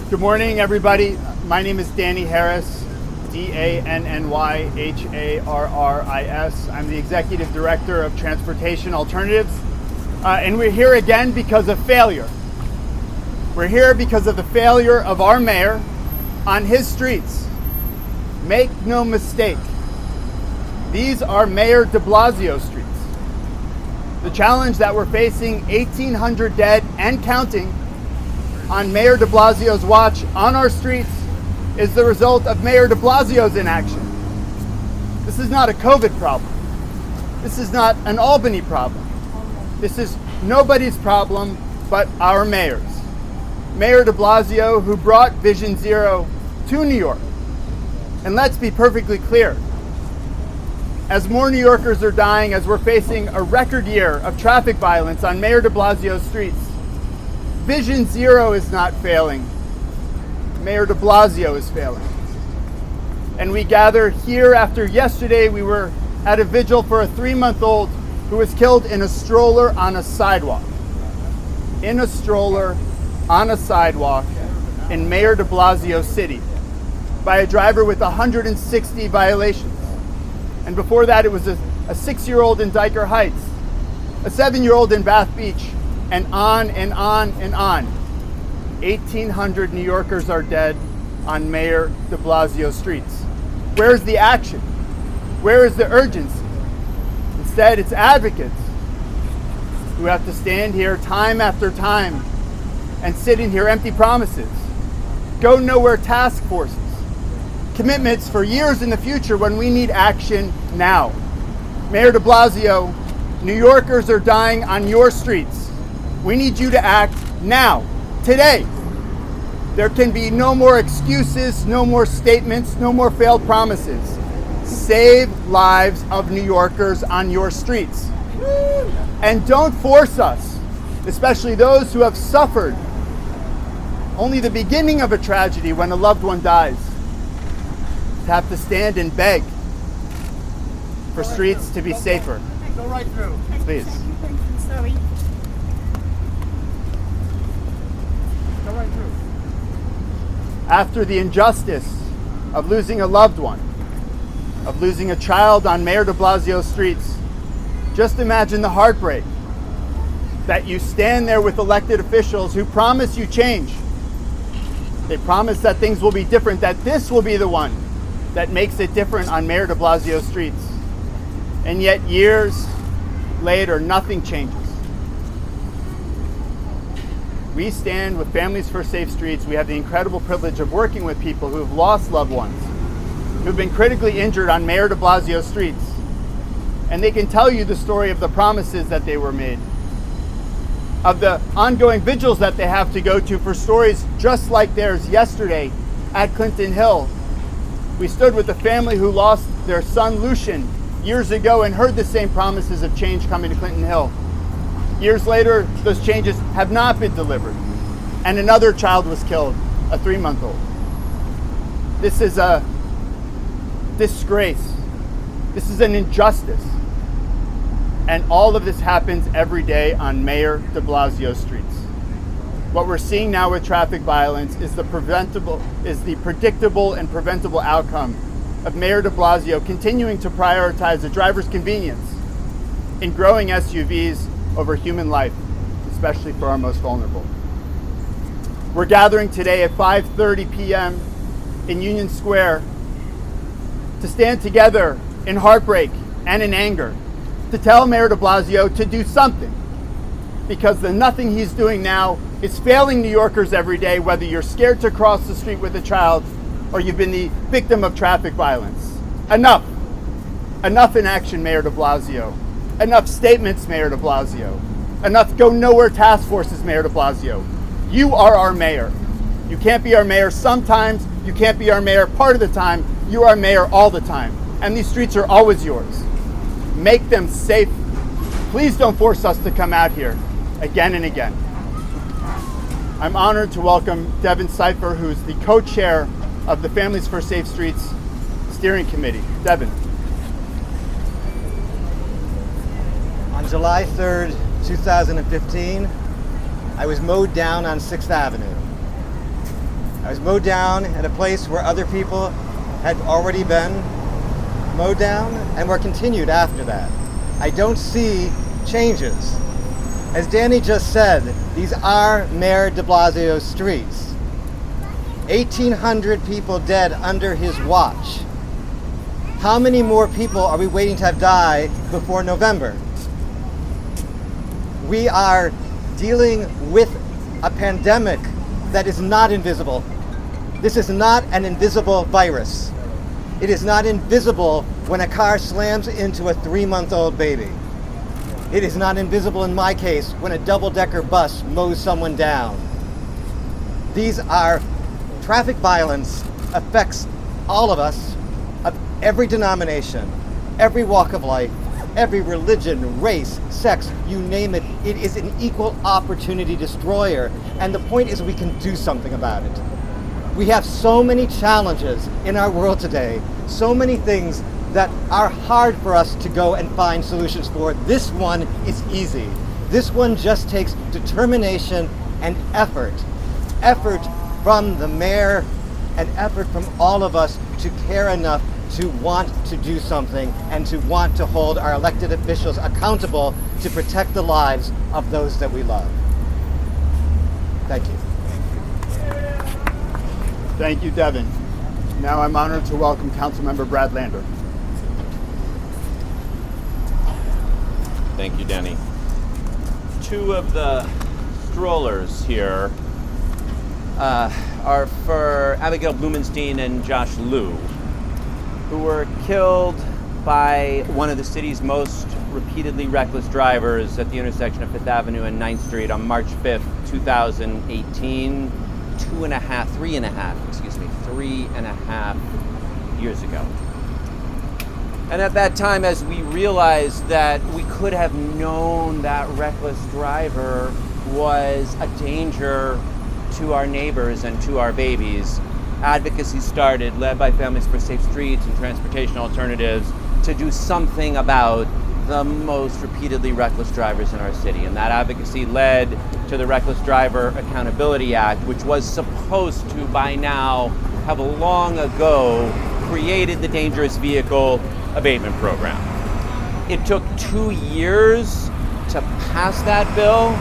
Good morning, everybody. My name is Danny Harris, D-A-N-N-Y-H-A-R-R-I-S. I'm the Executive Director of Transportation Alternatives, and we're here again because of failure. We're here because of the failure of our mayor on his streets. Make no mistake, these are Mayor de Blasio streets. The challenge that we're facing, 1,800 dead and counting, on Mayor de Blasio's watch on our streets is the result of Mayor de Blasio's inaction. This is not a COVID problem. This is not an Albany problem. This is nobody's problem but our mayor's. Mayor de Blasio, who brought Vision Zero to New York. And let's be perfectly clear. As more New Yorkers are dying, as we're facing a record year of traffic violence on Mayor de Blasio's streets, Vision Zero is not failing. Mayor de Blasio is failing. And we gather here after yesterday we were at a vigil for a 3-month-old who was killed in a stroller on a sidewalk. In a stroller on a sidewalk in Mayor de Blasio City by a driver with 160 violations. And before that it was a 6-year-old in Diker Heights, a 7-year-old in Bath Beach, and on and on and on. 1,800 New Yorkers are dead on Mayor de Blasio streets. Where's the action? Where is the urgency? Instead, it's advocates who have to stand here time after time and sit and hear empty promises, go nowhere task forces, commitments for years in the future when we need action now. Mayor de Blasio, New Yorkers are dying on your streets. We need you to act now, today. There can be no more excuses, no more statements, no more failed promises. Save lives of New Yorkers on your streets. And don't force us, especially those who have suffered only the beginning of a tragedy when a loved one dies, to have to stand and beg for streets to be safer. Go right through. Please. Sorry. Go right through. After the injustice of losing a loved one, of losing a child on Mayor de Blasio's streets, just imagine the heartbreak that you stand there with elected officials who promise you change. They promise that things will be different, that this will be the one that makes it different on Mayor de Blasio's streets. And yet years later, nothing changes. We stand with Families for Safe Streets. We have the incredible privilege of working with people who have lost loved ones, who've been critically injured on Mayor de Blasio's streets. And they can tell you the story of the promises that they were made, of the ongoing vigils that they have to go to for stories just like theirs yesterday at Clinton Hill. We stood with a family who lost their son Lucian years ago and heard the same promises of change coming to Clinton Hill. Years later, those changes have not been delivered, and another child was killed, a 3-month-old. This is a disgrace. This is an injustice. And all of this happens every day on Mayor de Blasio streets. What we're seeing now with traffic violence is the predictable and preventable outcome of Mayor de Blasio continuing to prioritize the driver's convenience in growing SUVs over human life, especially for our most vulnerable. We're gathering today at 5:30 p.m. in Union Square to stand together in heartbreak and in anger, to tell Mayor de Blasio to do something, because the nothing he's doing now is failing New Yorkers every day, whether you're scared to cross the street with a child or you've been the victim of traffic violence. Enough. Enough in action, Mayor de Blasio. Enough statements, Mayor de Blasio. Enough go nowhere task forces, Mayor de Blasio. You are our mayor. You can't be our mayor sometimes. You can't be our mayor part of the time. You are mayor all the time. And these streets are always yours. Make them safe. Please don't force us to come out here again and again. I'm honored to welcome Devin Seifer, who's the co-chair of the Families for Safe Streets Steering Committee. Devin. On July 3rd, 2015, I was mowed down on 6th Avenue. I was mowed down at a place where other people had already been mowed down and were continued after that. I don't see changes. As Danny just said, these are Mayor de Blasio's streets. 1,800 people dead under his watch. How many more people are we waiting to have die before November? We are dealing with a pandemic that is not invisible. This is not an invisible virus. It is not invisible when a car slams into a 3-month-old baby. It is not invisible in my case when a double-decker bus mows someone down. These are traffic violence affects all of us, of every denomination, every walk of life, every religion, race, sex, you name it. It is an equal opportunity destroyer. And the point is we can do something about it. We have so many challenges in our world today, so many things that are hard for us to go and find solutions for. This one is easy. This one just takes determination and effort. Effort from the mayor and effort from all of us to care enough to want to do something and to want to hold our elected officials accountable to protect the lives of those that we love. Thank you. Thank you, Devin. Now I'm honored to welcome Councilmember Brad Lander. Thank you, Denny. Two of the strollers here are for Abigail Blumenstein and Josh Liu, who were killed by one of the city's most repeatedly reckless drivers at the intersection of 5th Avenue and 9th Street on March 5th, 2018, 3.5 years ago. And at that time, as we realized that we could have known that reckless driver was a danger to our neighbors and to our babies, advocacy started, led by Families for Safe Streets and Transportation Alternatives, to do something about the most repeatedly reckless drivers in our city. And that advocacy led to the Reckless Driver Accountability Act, which was supposed to, by now, have long ago created the Dangerous Vehicle Abatement Program. It took 2 years to pass that bill,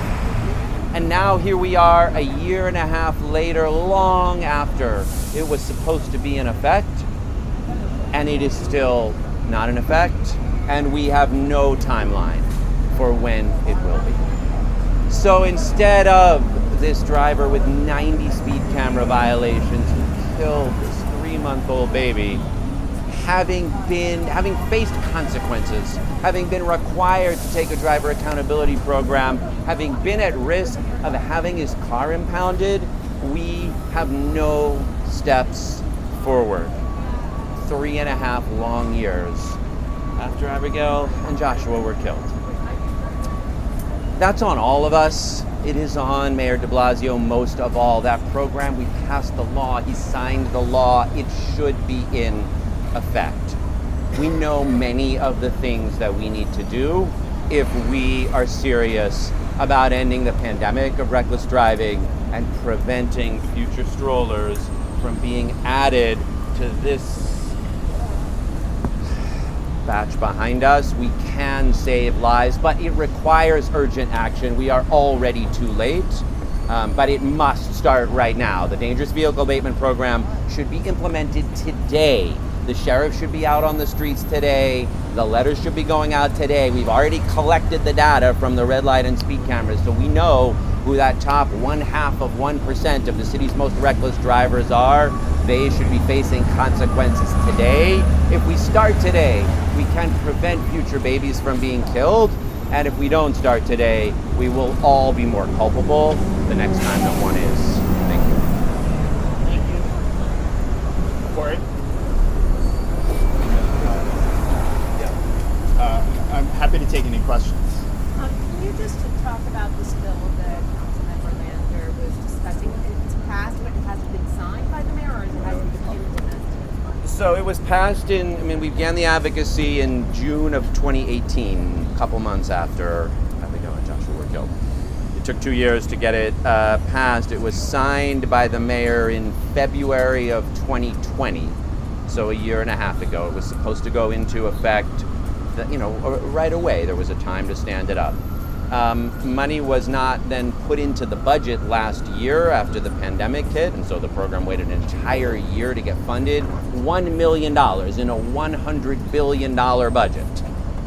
and now here we are a year and a half later, long after it was supposed to be in effect, and it is still not in effect, and we have no timeline for when it will be. So instead of this driver with 90 speed camera violations who killed this 3-month-old baby, having faced consequences, having been required to take a driver accountability program, having been at risk of having his car impounded, we have no steps forward. 3.5 long years after Abigail and Joshua were killed. That's on all of us. It is on Mayor de Blasio most of all. That program, we passed the law, he signed the law, it should be in effect. We know many of the things that we need to do if we are serious about ending the pandemic of reckless driving and preventing future strollers from being added to this batch behind us. We can save lives, but it requires urgent action. We are already too late, but it must start right now. The Dangerous Vehicle Abatement Program should be implemented today. The sheriff should be out on the streets today. The letters should be going out today. We've already collected the data from the red light and speed cameras, so we know who that top 0.1% of the city's most reckless drivers are. They should be facing consequences today. If we start today, we can prevent future babies from being killed. And if we don't start today, we will all be more culpable the next time that one is. Thank you. Thank you. Corey? I'm happy to take any questions. Can you just talk about this bill that Councilmember Lander was discussing? It's passed, but it hasn't been signed by the mayor, or it hasn't been implemented? So it was passed we began the advocacy in June of 2018, a couple months after Abigail and Joshua were killed. took 2 years to get it passed. It was signed by the mayor in February of 2020, so a year and a half ago. It was supposed to go into effect, right away. There was a time to stand it up. Money was not then put into the budget last year after the pandemic hit, and so the program waited an entire year to get funded. $1 million in a $100 billion budget.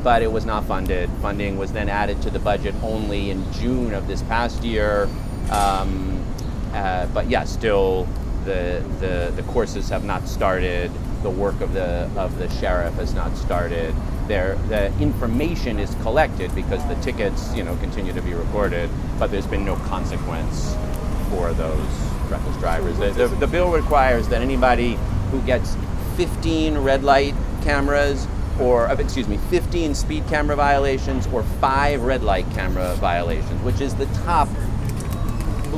But it was not funded. Funding was then added to the budget only in June of this past year. But yeah, still the courses have not started. The work of the sheriff has not started. The information is collected because the tickets, continue to be recorded, but there's been no consequence for those reckless drivers. The bill requires that anybody who gets 15 red light cameras, 15 speed camera violations or 5 red light camera violations, which is the top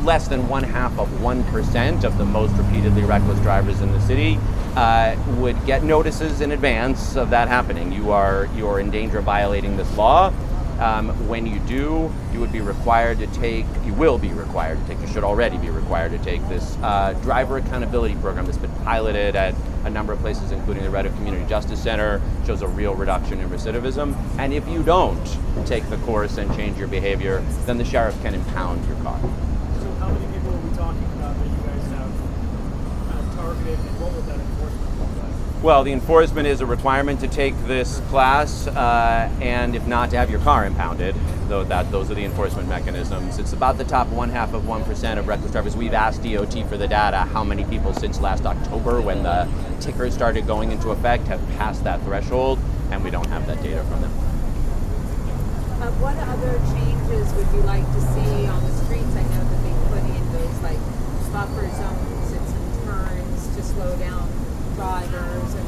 less than 0.5% of the most repeatedly reckless drivers in the city, would get notices in advance of that happening. You are in danger of violating this law. When you do, you will be required to take, you should already be required to take this driver accountability program that's been piloted at a number of places, including the Red Hook Community Justice Center, shows a real reduction in recidivism. And if you don't take the course and change your behavior, then the sheriff can impound your car. So how many people are we talking about that you guys have targeted, and what would that enforcement look like? Well, the enforcement is a requirement to take this class, and if not, to have your car impounded. Those are the enforcement mechanisms. It's about the top 0.5% of reckless drivers. We've asked DOT for the data, how many people since last October, when the tickers started going into effect, have passed that threshold, and we don't have that data from them. What other changes would you like to see on the streets? I know that they put in those buffer zones and some turns to slow down drivers and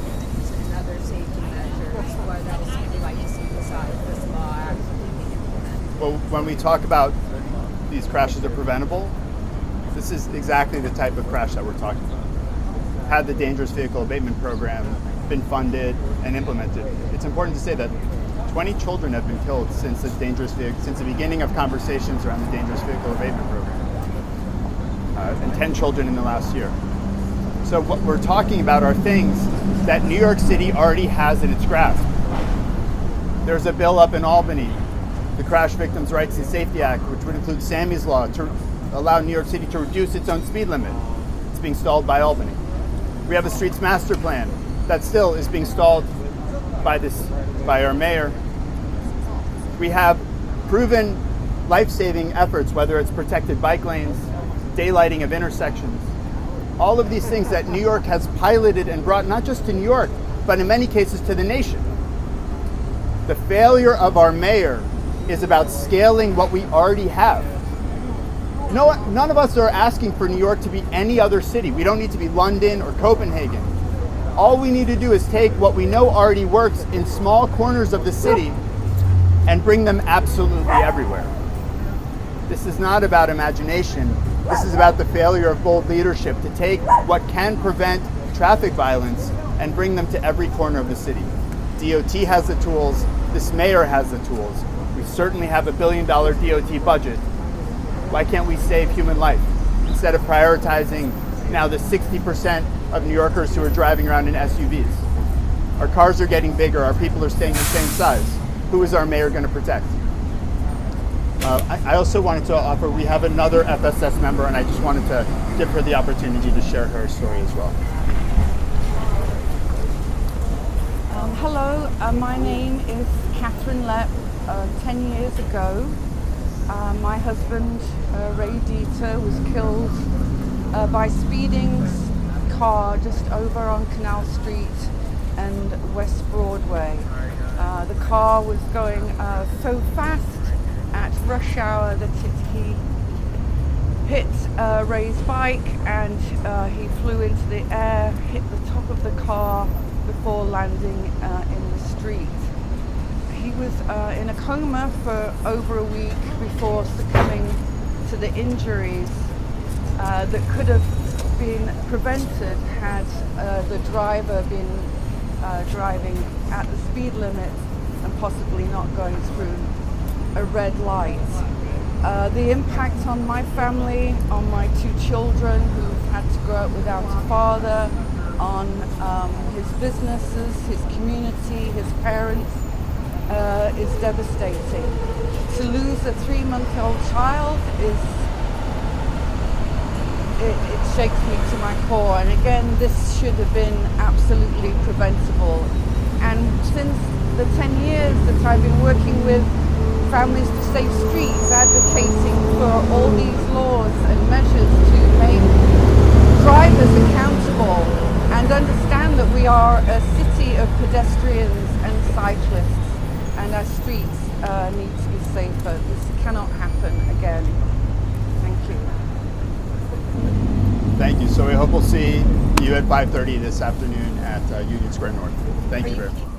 other safety measures. What else would you like to see besides this law actually being implemented? Well, when we talk about these crashes are preventable, this is exactly the type of crash that we're talking about. Had the dangerous vehicle abatement program been funded and implemented, it's important to say that 20 children have been killed since the beginning of conversations around the dangerous vehicle abatement program, and 10 children in the last year. So what we're talking about are things that New York City already has in its grasp. There's a bill up in Albany, the Crash Victims' Rights and Safety Act, which would include Sammy's Law to allow New York City to reduce its own speed limit. It's being stalled by Albany. We have a streets master plan that still is being stalled by our mayor. We have proven life-saving efforts, whether it's protected bike lanes, daylighting of intersections, all of these things that New York has piloted and brought not just to New York, but in many cases to the nation. The failure of our mayor is about scaling what we already have. None of us are asking for New York to be any other city. We don't need to be London or Copenhagen. All we need to do is take what we know already works in small corners of the city and bring them absolutely everywhere. This is not about imagination. This is about the failure of bold leadership to take what can prevent traffic violence and bring them to every corner of the city. DOT has the tools. This mayor has the tools. We certainly have $1 billion DOT budget. Why can't we save human life instead of prioritizing now the 60% of New Yorkers who are driving around in SUVs? Our cars are getting bigger. Our people are staying the same size. Who is our mayor going to protect? I also wanted to offer, we have another FSS member, and I just wanted to give her the opportunity to share her story as well. Hello, my name is Catherine Lepp. 10 years ago, my husband, Ray Dieter, was killed by speeding car just over on Canal Street and West Broadway. The car was going so fast at rush hour that he hit Ray's bike, and he flew into the air, hit the top of the car before landing in the street. He was in a coma for over a week before succumbing to the injuries that could have been prevented had the driver been driving at the speed limit and possibly not going through a red light. The impact on my family, on my 2 children who've had to grow up without a father, on his businesses, his community, his parents, is devastating. To lose a 3-month-old child it shakes me to my core. And again, this should have been absolutely preventable. And since the 10 years that I've been working with Families for Safe Streets, advocating for all these laws and measures to make drivers accountable and understand that we are a city of pedestrians and cyclists, and our streets need to be safer. This cannot happen again. Thank you. Thank you. So we hope we'll see you at 5:30 this afternoon at Union Square North. Thank you very much.